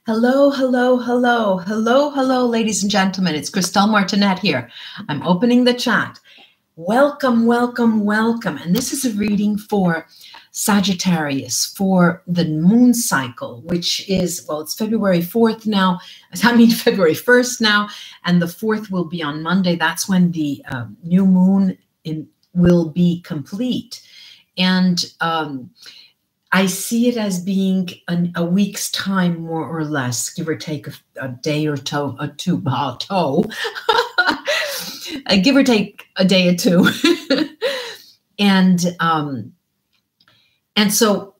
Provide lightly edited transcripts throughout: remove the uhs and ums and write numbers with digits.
Hello, hello, hello, hello, hello, ladies and gentlemen. It's Christelle Martinette here. I'm opening the chat. Welcome, welcome, welcome. And this is a reading for Sagittarius for the moon cycle, which is, well, it's February 4th now. I mean, February 1st now. And the 4th will be on Monday. That's when the new moon will be complete. And I see it as being a week's time, more or less, give or take a day or two, give or take a day or two. And so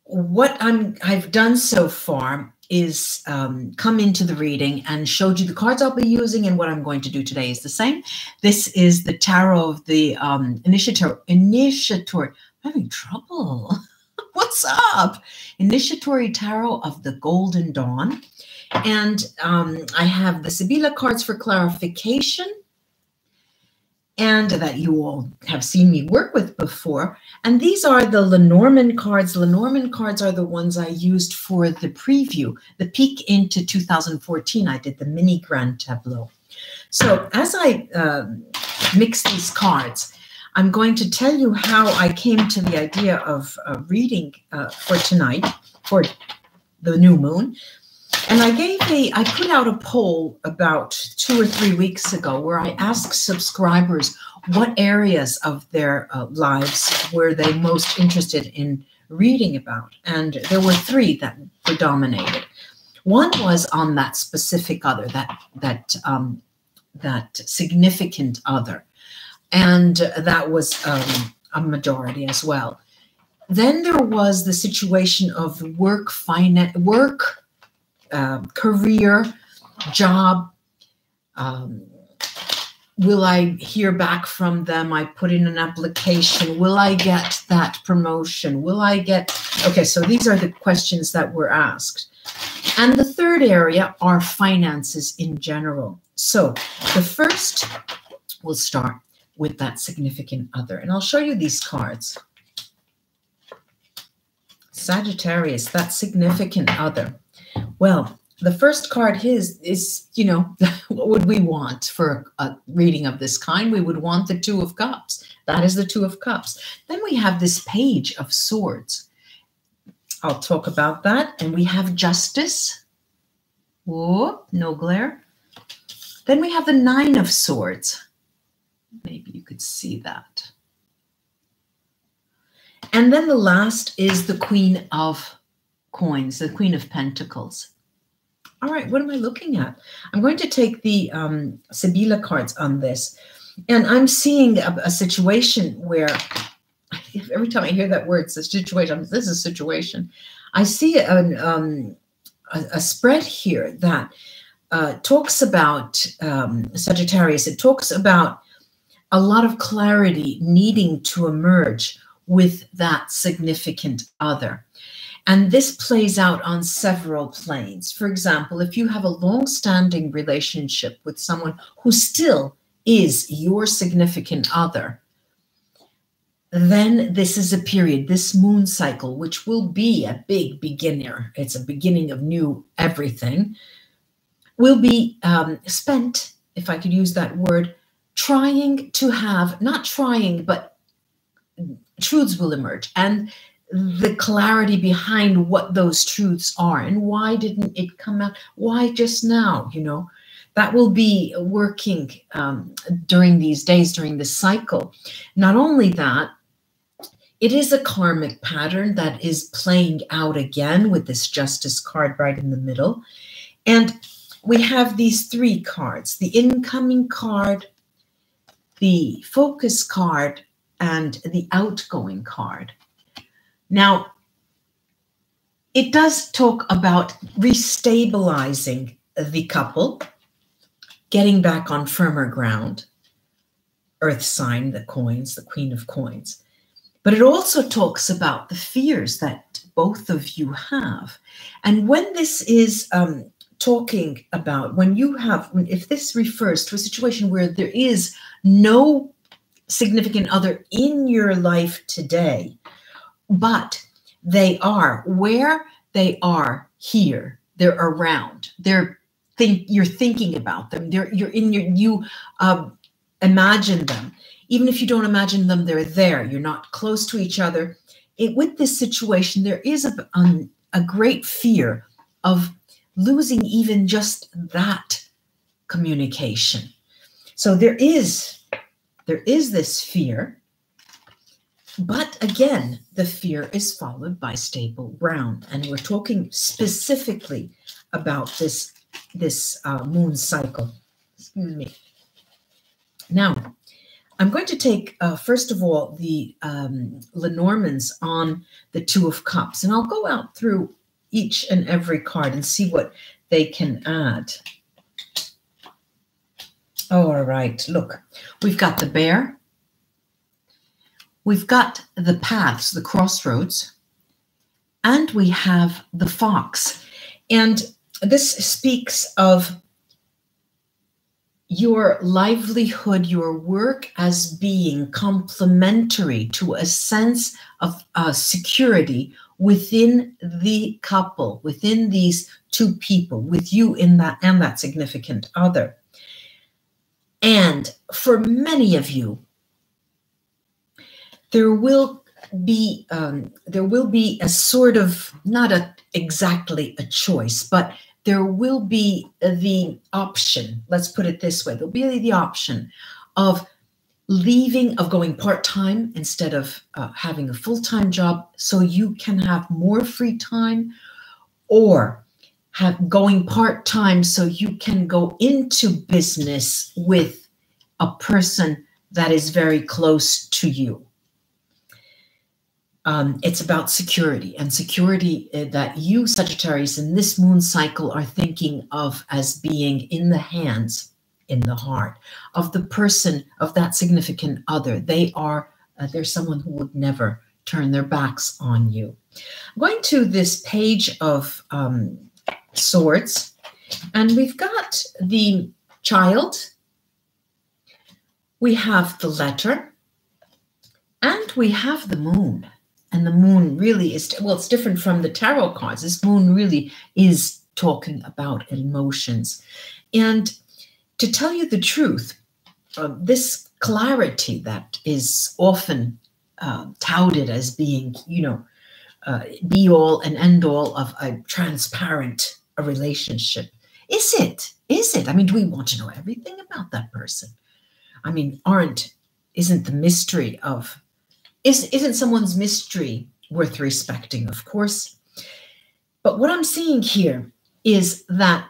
what I've done so far is come into the reading and showed you the cards I'll be using, and what I'm going to do today is the same. This is the tarot of the initiatory. I'm having trouble. What's up? Initiatory Tarot of the Golden Dawn. And I have the Sibilla cards for clarification, and that you all have seen me work with before. And these are the Lenormand cards. Lenormand cards are the ones I used for the preview, the peek into 2014. I did the mini grand tableau. So as I mix these cards, I'm going to tell you how I came to the idea of reading for tonight, for the new moon. And I put out a poll about 2 or 3 weeks ago where I asked subscribers what areas of their lives were they most interested in reading about. And there were 3 that predominated. One was on that specific other, that significant other. And that was a majority as well. Then there was the situation of work, finance, career, job. Will I hear back from them? I put in an application. Will I get that promotion? Will I get... Okay, so these are the questions that were asked. And the third area are finances in general. So the first, we'll start with that significant other. And I'll show you these cards. Sagittarius, that significant other. Well, the first card is, you know, what would we want for a reading of this kind? We would want the 2 of Cups. That is the 2 of Cups. Then we have this Page of Swords. I'll talk about that. And we have Justice. Whoa, no glare. Then we have the 9 of Swords. Maybe you could see that. And then the last is the Queen of Coins, the Queen of Pentacles. All right, what am I looking at? I'm going to take the Sibilla cards on this. And I'm seeing a situation where, every time I hear that word, it's a situation. This is a situation. I see a spread here that talks about Sagittarius. It talks about a lot of clarity needing to emerge with that significant other. And this plays out on several planes. For example, if you have a long-standing relationship with someone who still is your significant other, then this is a period, this moon cycle, which will be a big beginner. It's a beginning of new everything, will be spent, if I could use that word, trying to have, not trying, but truths will emerge. And the clarity behind what those truths are and why didn't it come out? Why just now? You know, that will be working during these days, during this cycle. Not only that, it is a karmic pattern that is playing out again with this Justice card right in the middle. And we have these 3 cards, the incoming card, the focus card, and the outgoing card. Now, it does talk about restabilizing the couple, getting back on firmer ground, earth sign, the coins, the Queen of Coins. But it also talks about the fears that both of you have. And when this is talking about, if this refers to a situation where there is no significant other in your life today, but they are where they are here They're around. You're thinking about them. You imagine them. Even if you don't imagine them, they're there. You're not close to each other. With this situation, there is a great fear of losing even just that communication. So there is this fear, but again, the fear is followed by stable ground. And we're talking specifically about this moon cycle. Excuse me. Now, I'm going to take, first of all, the Lenormands on the Two of Cups, and I'll go out through each and every card and see what they can add. All right, look, we've got the Bear. We've got the paths, the crossroads, and we have the Fox. And this speaks of your livelihood, your work as being complementary to a sense of security within the couple, within these two people, with you in that and that significant other. And for many of you, there will be a sort of, not exactly a choice, but there will be the option, let's put it this way, there'll be the option of leaving, of going part-time instead of having a full-time job so you can have more free time, or going part-time so you can go into business with a person that is very close to you. It's about security, and security that you, Sagittarius, in this moon cycle are thinking of as being in the hands, in the heart of the person, of that significant other. They're someone who would never turn their backs on you. I'm going to this Page of Swords, and we've got the Child, we have the Letter, and we have the Moon. And the Moon really is, well, it's different from the tarot cards. This Moon really is talking about emotions. And to tell you the truth, this clarity that is often touted as being, be all and end all of a transparent relationship. Is it? Is it? I mean, do we want to know everything about that person? I mean, isn't the mystery of, isn't someone's mystery worth respecting? Of course. But what I'm seeing here is that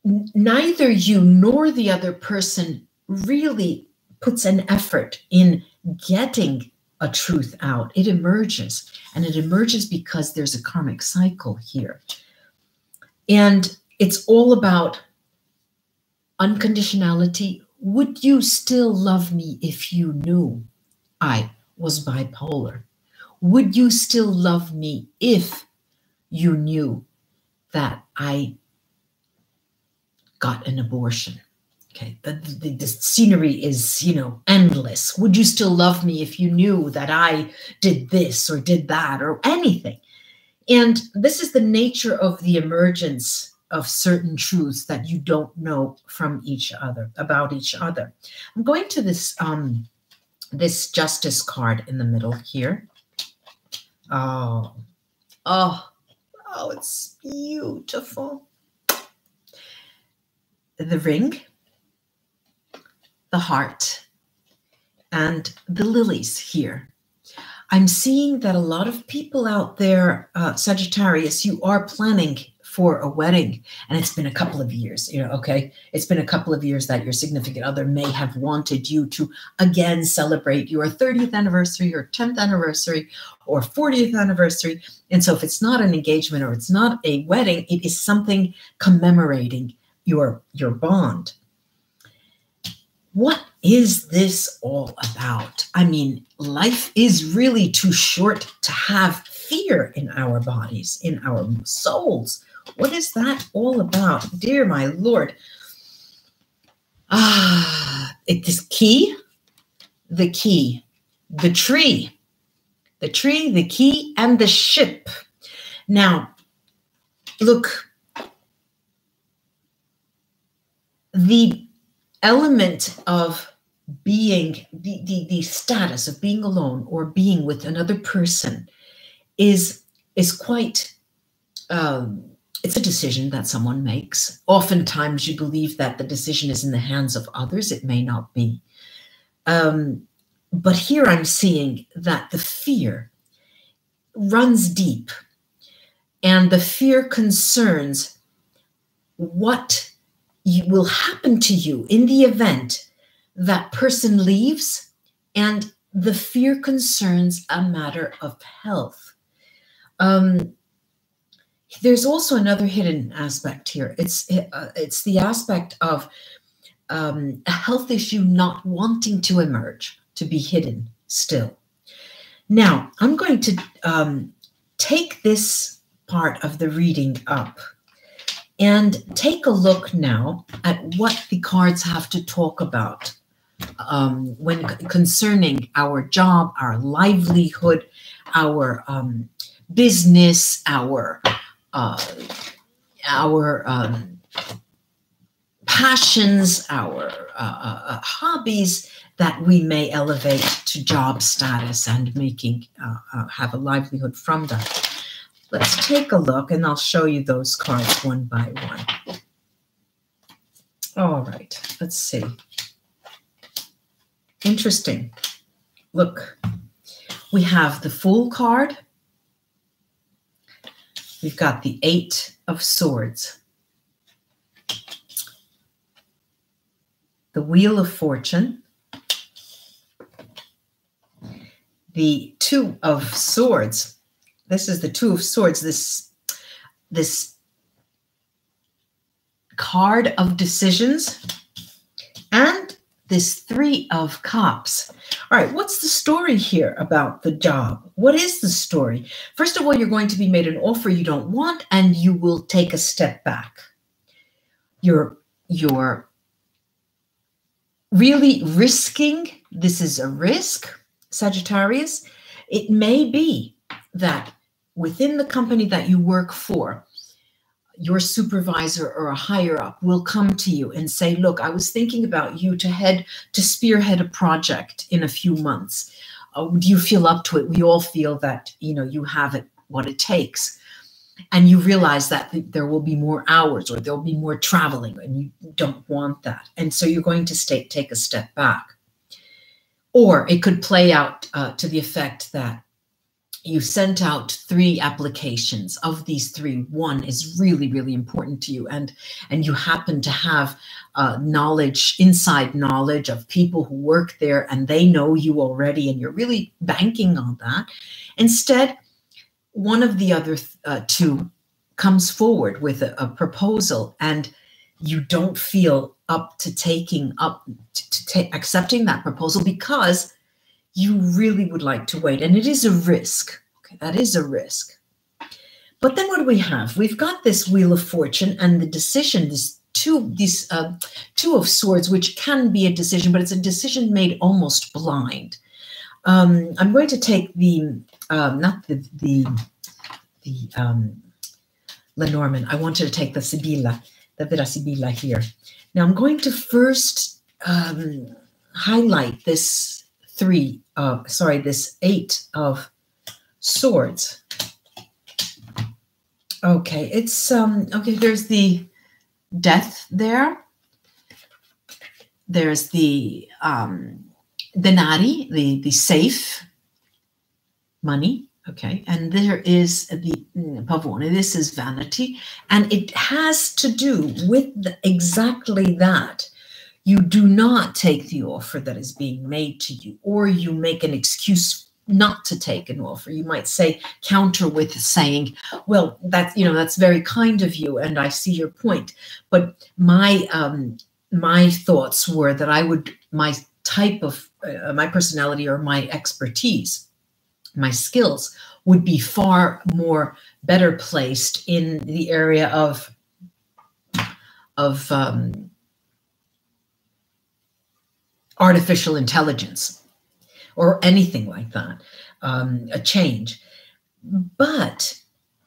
neither you nor the other person really puts an effort in getting a truth out. It emerges, and it emerges because there's a karmic cycle here. And it's all about unconditionality. Would you still love me if you knew I was bipolar? Would you still love me if you knew that I got an abortion? Okay, the scenery is, endless. Would you still love me if you knew that I did this or did that or anything? And this is the nature of the emergence of certain truths that you don't know from each other, about each other. I'm going to this this Justice card in the middle here. Oh, it's beautiful. The Ring, the Heart, and the lilies here. I'm seeing that a lot of people out there, Sagittarius, you are planning for a wedding, and it's been a couple of years, okay? It's been a couple of years that your significant other may have wanted you to again celebrate your 30th anniversary or 10th anniversary or 40th anniversary. And so if it's not an engagement or it's not a wedding, it is something commemorating your bond. What is this all about? I mean, life is really too short to have fear in our bodies, in our souls. What is that all about? Dear my Lord. It is key, the tree, the key, and the ship. Now, look, the element of being, the status of being alone or being with another person is quite, it's a decision that someone makes. Oftentimes you believe that the decision is in the hands of others. It may not be. But here I'm seeing that the fear runs deep, and the fear concerns what will happen to you in the event that person leaves, and the fear concerns a matter of health. There's also another hidden aspect here. It's the aspect of a health issue not wanting to emerge, to be hidden still. Now, I'm going to take this part of the reading up and take a look now at what the cards have to talk about when concerning our job, our livelihood, our business, our passions, our hobbies that we may elevate to job status and making have a livelihood from that. Let's take a look, and I'll show you those cards one by one. All right, let's see. Interesting. Look, we have the Fool card. We've got the Eight of Swords, the Wheel of Fortune, the Two of Swords. This is the Two of Swords, this card of decisions, and this Three of Cups. All right, what's the story here about the job? What is the story? First of all, you're going to be made an offer you don't want, and you will take a step back. You're really risking. This is a risk, Sagittarius. It may be that within the company that you work for, your supervisor or a higher up will come to you and say, look, I was thinking about you to spearhead a project in a few months. Do you feel up to it? We all feel that, you have it, what it takes. And you realize that there will be more hours or there'll be more traveling, and you don't want that. And so you're going to take a step back. Or it could play out to the effect that you sent out 3 applications. Of these 3, 1 is really, really important to you. And you happen to have inside knowledge of people who work there, and they know you already, and you're really banking on that. Instead, one of the other 2 comes forward with a proposal, and you don't feel up to accepting that proposal because you really would like to wait. And it is a risk. Okay, that is a risk. But then what do we have? We've got this Wheel of Fortune and the decision, these Two of Swords, which can be a decision, but it's a decision made almost blind. I'm going to take not the Lenormand. I wanted to take the Sibilla, the Vera Sibilla here. Now I'm going to first highlight this this Eight of Swords. Okay, it's okay. There's the Death there. There's the denari, the safe money. Okay, and there is the pavone. This is vanity, and it has to do with exactly that. You do not take the offer that is being made to you, or you make an excuse not to take an offer. You might counter with saying, well, that's very kind of you, and I see your point. But my thoughts were that my type of, my personality or my expertise, my skills would be far more better placed in the area of artificial intelligence or anything like that, a change. But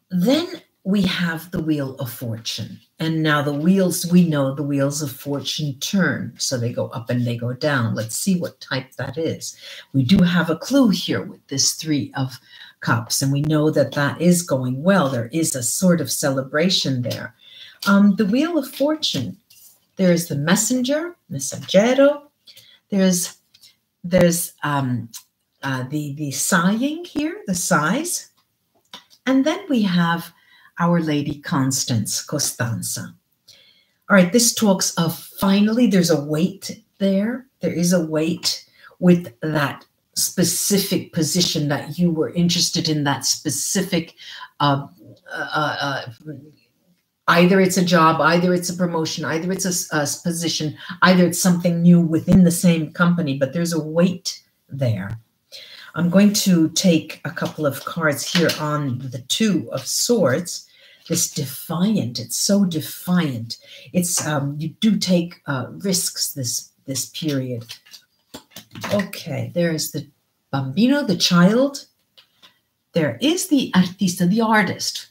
then we have the Wheel of Fortune. And now the wheels, we know the wheels of fortune turn. So they go up and they go down. Let's see what type that is. We do have a clue here with this 3 of Cups. And we know that that is going well. There is a sort of celebration there. The Wheel of Fortune, there's the Messenger, Messaggero. There's the sighing here, the sighs. And then we have Our Lady Constance, Costanza. All right, this talks of finally there's a weight there. There is a weight with that specific position that you were interested in, that specific, either it's a job, either it's a promotion, either it's a position, either it's something new within the same company, but there's a weight there. I'm going to take a couple of cards here on the 2 of Swords. This defiant, it's so defiant. It's you do take risks this period. Okay, there's the bambino, the child. There is the artista, the artist.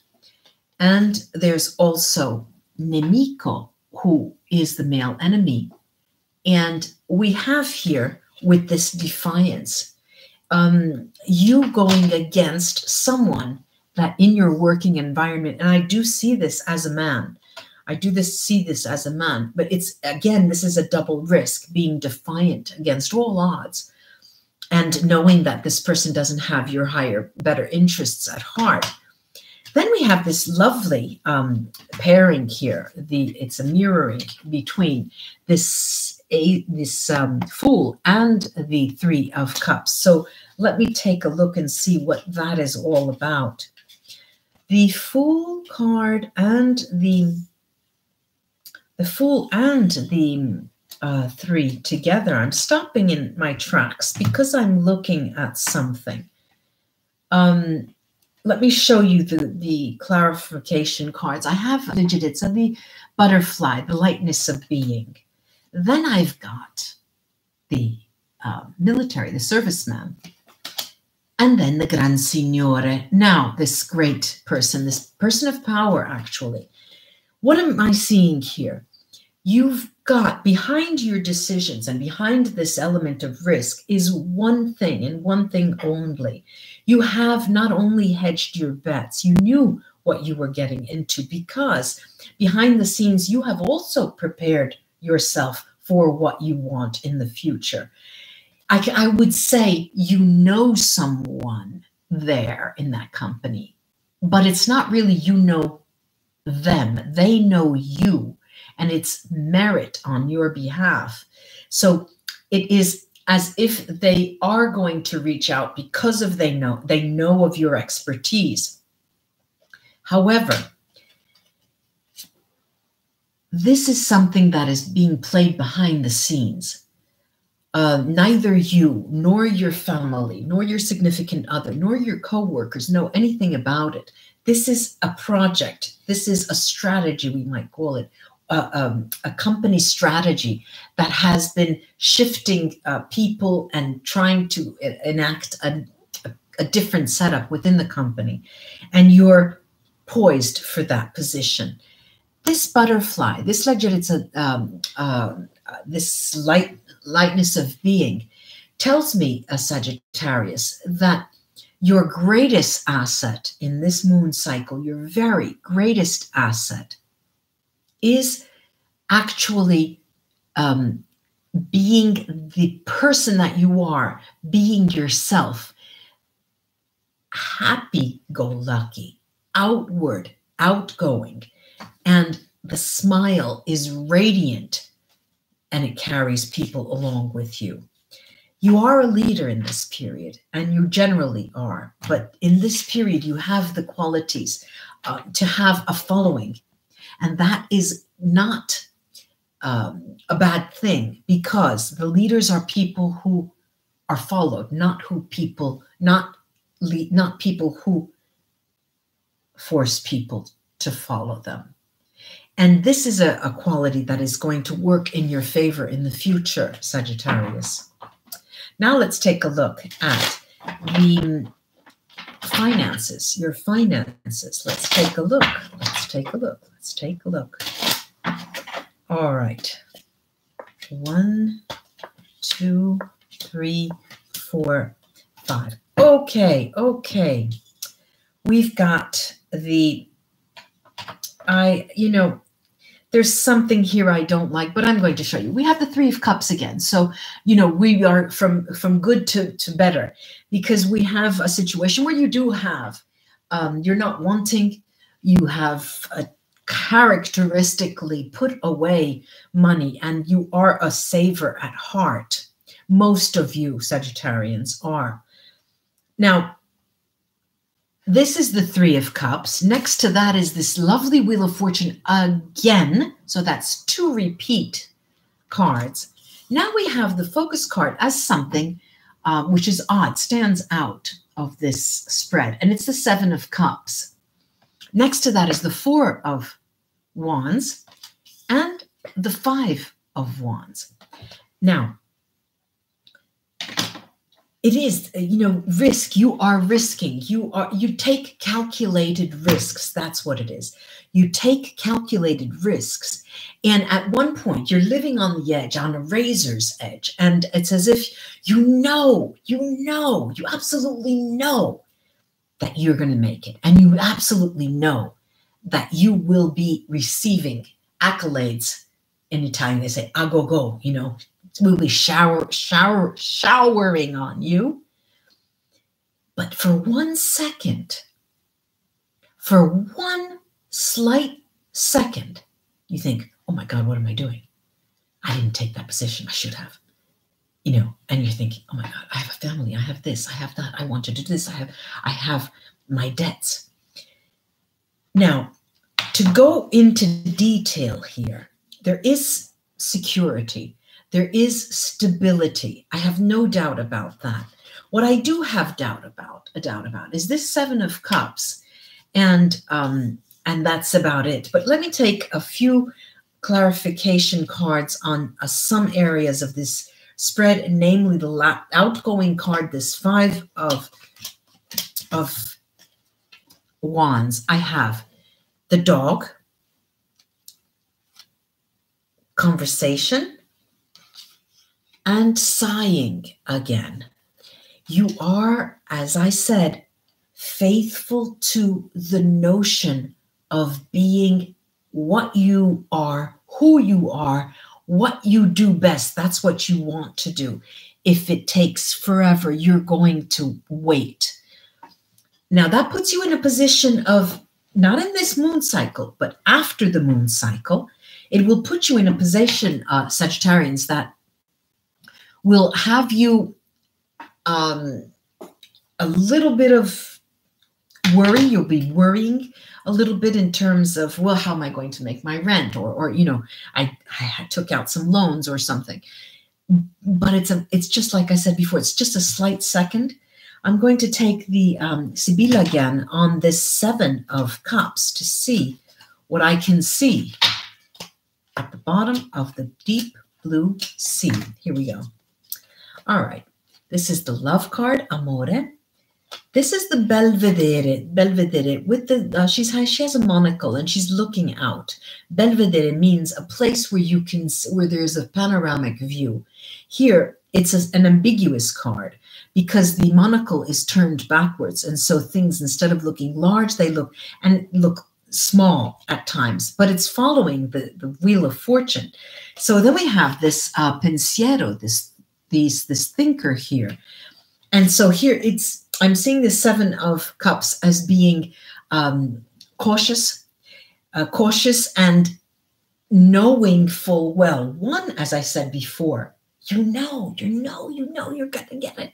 And there's also nemico, who is the male enemy. And we have here with this defiance, you going against someone that in your working environment, and I do see this as a man. I do see this as a man, but it's, again, this is a double risk, being defiant against all odds and knowing that this person doesn't have your higher, better interests at heart. Then we have this lovely pairing here. It's a mirroring between this Fool and the 3 of Cups. So let me take a look and see what that is all about. The Fool card and the Fool and the 3 together. I'm stopping in my tracks because I'm looking at something. Let me show you the clarification cards. I have Legitizza, the butterfly, the lightness of being. Then I've got the military, the serviceman. And then the Gran Signore. Now, this great person, this person of power, actually. What am I seeing here? You've got behind your decisions and behind this element of risk is one thing and one thing only. You have not only hedged your bets, you knew what you were getting into, because behind the scenes, you have also prepared yourself for what you want in the future. I would say you know someone there in that company, but it's not really you know them. They know you, and it's merit on your behalf. So it is as if they are going to reach out because of they know of your expertise. However, this is something that is being played behind the scenes. Neither you, nor your family, nor your significant other, nor your co-workers know anything about it. This is a project. This is a strategy, we might call it, a company strategy that has been shifting people and trying to enact a different setup within the company. And you're poised for that position. This butterfly, this this lightness of being tells me, a Sagittarius, that your greatest asset in this moon cycle, your very greatest asset, is actually being the person that you are, being yourself, happy-go-lucky, outward, outgoing, and the smile is radiant and it carries people along with you. You are a leader in this period, and you generally are, but in this period you have the qualities to have a following, and that is not a bad thing, because the leaders are people who are followed, not people who force people to follow them. And this is a quality that is going to work in your favor in the future, Sagittarius. Now let's take a look at the finances, your finances. Let's take a look. Let's take a look. Let's take a look. All right. 1, 2, 3, 4, 5. Okay, okay. We've got the, there's something here I don't like, but I'm going to show you. We have the 3 of Cups again. So, we are from good to better, because we have a situation where you do have, you're not wanting, you have characteristically put away money, and you are a saver at heart. Most of you Sagittarians are. Now, this is the 3 of Cups. Next to that is this lovely Wheel of Fortune again. So that's 2 repeat cards. Now we have the focus card as something which is odd, stands out of this spread. And it's the 7 of Cups. Next to that is the 4 of Wands and the 5 of Wands. Now, it is, risk. You are risking. You take calculated risks. That's what it is. You take calculated risks. And at one point, you're living on the edge, on a razor's edge. And it's as if you absolutely know that you're going to make it. And you absolutely know that you will be receiving accolades. In Italian, they say, a go, will be showering on you. But for 1 second, for 1 slight second, you think, oh my God, what am I doing? I didn't take that position. I should have. And you're thinking, oh my God, I have a family. I have this. I have that. I want to do this. I have my debts. Now, to go into detail here, there is security. There is stability. I have no doubt about that. What I do have a doubt about is this 7 of Cups, and that's about it. But let me take a few clarification cards on some areas of this spread, namely the outgoing card, this 5 of Wands. I have the dog, conversation, and sighing again. You are, as I said, faithful to the notion of being what you are, who you are, what you do best. That's what you want to do. If it takes forever, you're going to wait. Now, that puts you in a position of, not in this moon cycle, but after the moon cycle, it will put you in a position, Sagittarians, that will have you a little bit of worry. You'll be worrying a little bit in terms of, well, how am I going to make my rent? Or I took out some loans or something. But it's just like I said before, it's just a slight second. I'm going to take the Sibilla again on this 7 of Cups to see what I can see at the bottom of the deep blue sea. Here we go. All right. This is the love card, Amore. This is the Belvedere with the, she has a monocle and she's looking out. Belvedere means a place where where there's a panoramic view. Here, it's an ambiguous card because the monocle is turned backwards. And so things, instead of looking large, they look small at times, but it's following the Wheel of Fortune. So then we have this pensiero, this thinker here. And so here I'm seeing the 7 of Cups as being cautious and knowing full well. One, as I said before, you know you're going to get it.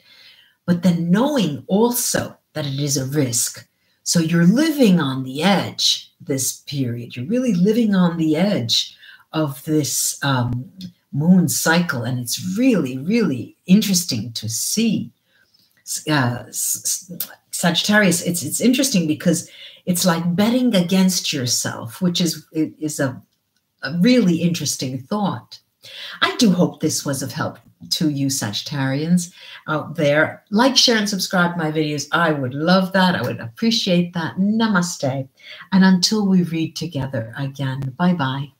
But then knowing also that it is a risk. So you're living on the edge this period. You're really living on the edge of this moon cycle. And it's really, really interesting to see. Sagittarius, it's interesting because it's like betting against yourself, which is a really interesting thought. I do hope this was of help. to you Sagittarians out there. Like, share, and subscribe to my videos. I would love that. I would appreciate that. Namaste. And until we read together again, bye-bye.